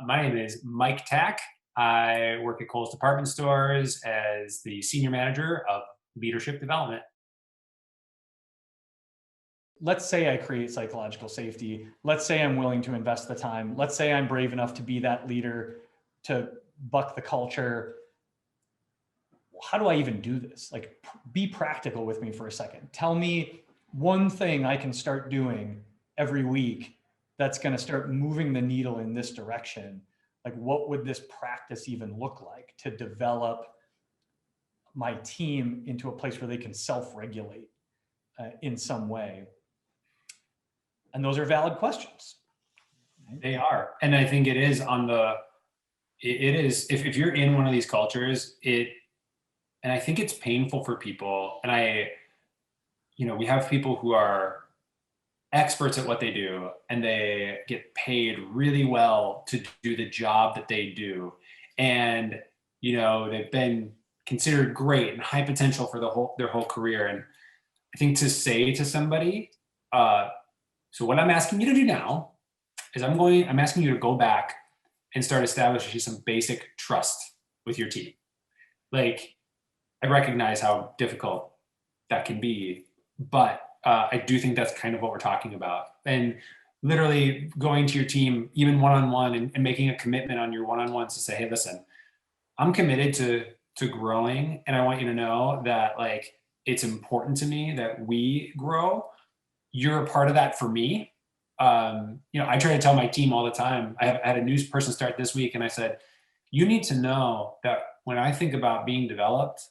My name is Mike Tack. I work at Kohl's Department Stores as the Senior Manager of Leadership Development. Let's say I create psychological safety. Let's say I'm willing to invest the time. Let's say I'm brave enough to be that leader, to buck the culture. How do I even do this? Like, be practical with me for a second. Tell me one thing I can start doing every week that's going to start moving the needle in this direction. Like, what would this practice even look like to develop my team into a place where they can self-regulate in some way? And those are valid questions. They are. And I think it is it is, if you're in one of these cultures, and I think it's painful for people. And we have people who are experts at what they do and they get paid really well to do the job that they do. And, they've been considered great and high potential for their whole career. And I think to say to somebody, so what I'm asking you to do now is I'm asking you to go back and start establishing some basic trust with your team. Like, I recognize how difficult that can be, but I do think that's kind of what we're talking about. And literally going to your team, even one-on-one, and making a commitment on your one-on-ones to say, hey, listen, I'm committed to growing, and I want you to know that, like, it's important to me that we grow. You're a part of that for me. I try to tell my team all the time. I had a new person start this week, and I said, you need to know that when I think about being developed,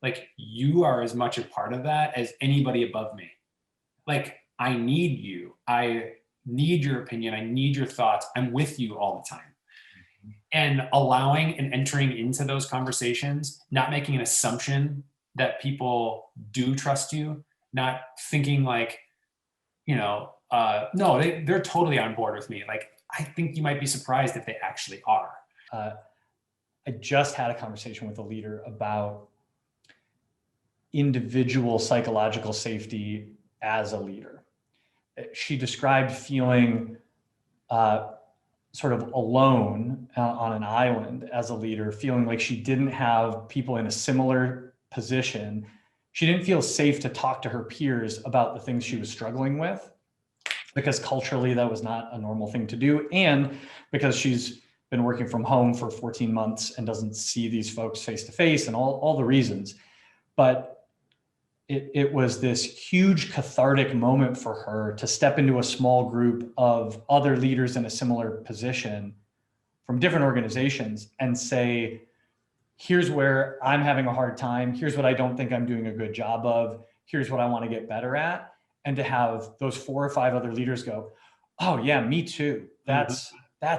like, you are as much a part of that as anybody above me. Like, I need you. I need your opinion. I need your thoughts. I'm with you all the time. And allowing and entering into those conversations, not making an assumption that people do trust you, not thinking like, no, they're totally on board with me. Like, I think you might be surprised if they actually are. I just had a conversation with a leader about individual psychological safety as a leader. She described feeling sort of alone on an island as a leader, feeling like she didn't have people in a similar position. She didn't feel safe to talk to her peers about the things she was struggling with, because culturally that was not a normal thing to do, and because she's been working from home for 14 months and doesn't see these folks face to face, and all the reasons. But it was this huge cathartic moment for her to step into a small group of other leaders in a similar position from different organizations and say, here's where I'm having a hard time. Here's what I don't think I'm doing a good job of. Here's what I want to get better at. And to have those 4 or 5 other leaders go, oh yeah, me too. That's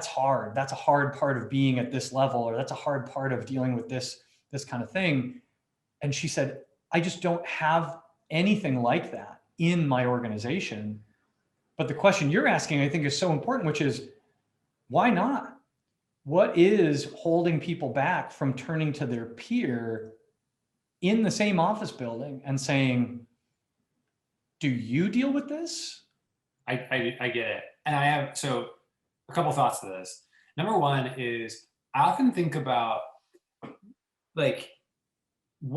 hard. That's a hard part of being at this level, or that's a hard part of dealing with this kind of thing. And she said, I just don't have anything like that in my organization. But the question you're asking, I think, is so important, which is, why not? What is holding people back from turning to their peer in the same office building and saying, do you deal with this? I get it. And I have, so a couple thoughts to this. Number one is, I often think about, like,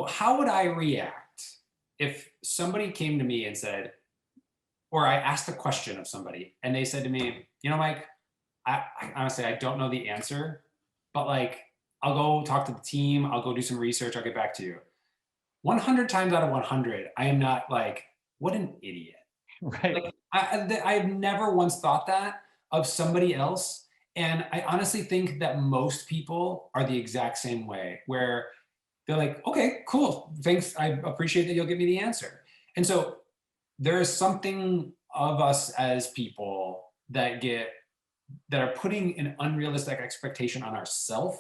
how would I react if somebody came to me and said, or I asked a question of somebody and they said to me, Mike, I honestly, I don't know the answer, but, like, I'll go talk to the team. I'll go do some research. I'll get back to you. 100 times out of 100, I am not like, what an idiot. Right. Like, I've never once thought that of somebody else. And I honestly think that most people are the exact same way, where they're like, okay, cool. Thanks. I appreciate that you'll give me the answer. And so there is something of us as people that are putting an unrealistic expectation on ourselves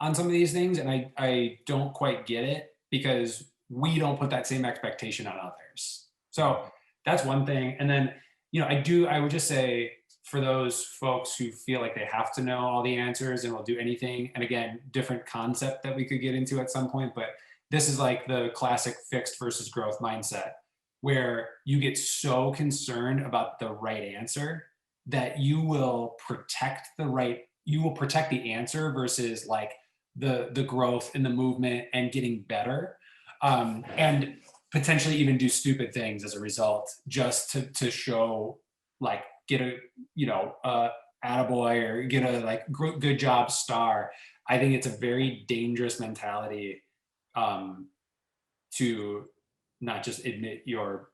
on some of these things. And I don't quite get it, because we don't put that same expectation on others. So that's one thing. And then, I would just say, for those folks who feel like they have to know all the answers and will do anything, and again, different concept that we could get into at some point, but this is like the classic fixed versus growth mindset, where you get so concerned about the right answer that you will protect you will protect the answer versus like the growth and the movement and getting better, and potentially even do stupid things as a result, just to show, like, get a, attaboy, or get a like good job star. I think it's a very dangerous mentality, um, to not just admit your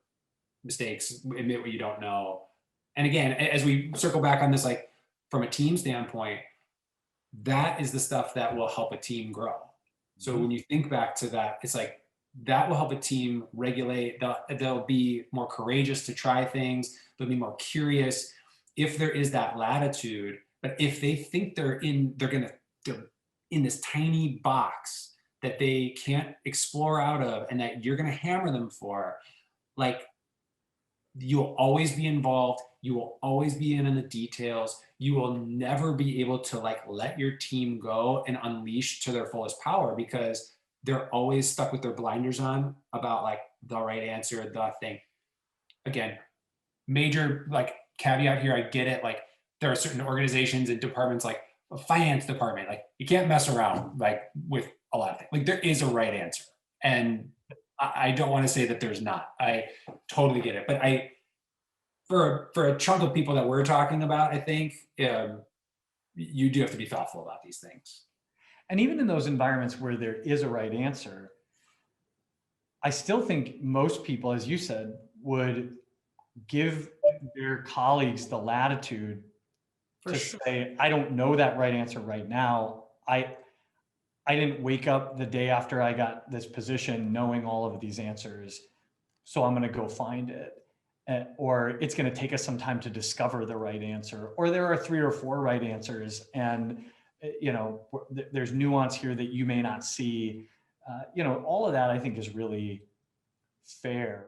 mistakes, admit what you don't know. And again, as we circle back on this, like from a team standpoint, that is the stuff that will help a team grow. So when you think back to that, it's like that will help a team regulate. They'll be more courageous to try things. They'll be more curious if there is that latitude. But if they think they're in this tiny box that they can't explore out of, and that you're gonna hammer them for, like, you'll always be involved, you will always be in on the details, you will never be able to like let your team go and unleash to their fullest power, because they're always stuck with their blinders on about like the right answer, the thing. Again, major like caveat here, I get it, like there are certain organizations and departments, like a finance department, like you can't mess around like with a lot of things. Like there is a right answer, and I don't want to say that there's not. I totally get it, but I for a chunk of people that we're talking about, I think, you do have to be thoughtful about these things. And even in those environments where there is a right answer, I still think most people, as you said, would give their colleagues the latitude For to sure. say, I don't know that right answer right now. I didn't wake up the day after I got this position knowing all of these answers, so I'm going to go find it. Or it's going to take us some time to discover the right answer, or there are 3 or 4 right answers, and there's nuance here that you may not see. All of that I think is really fair.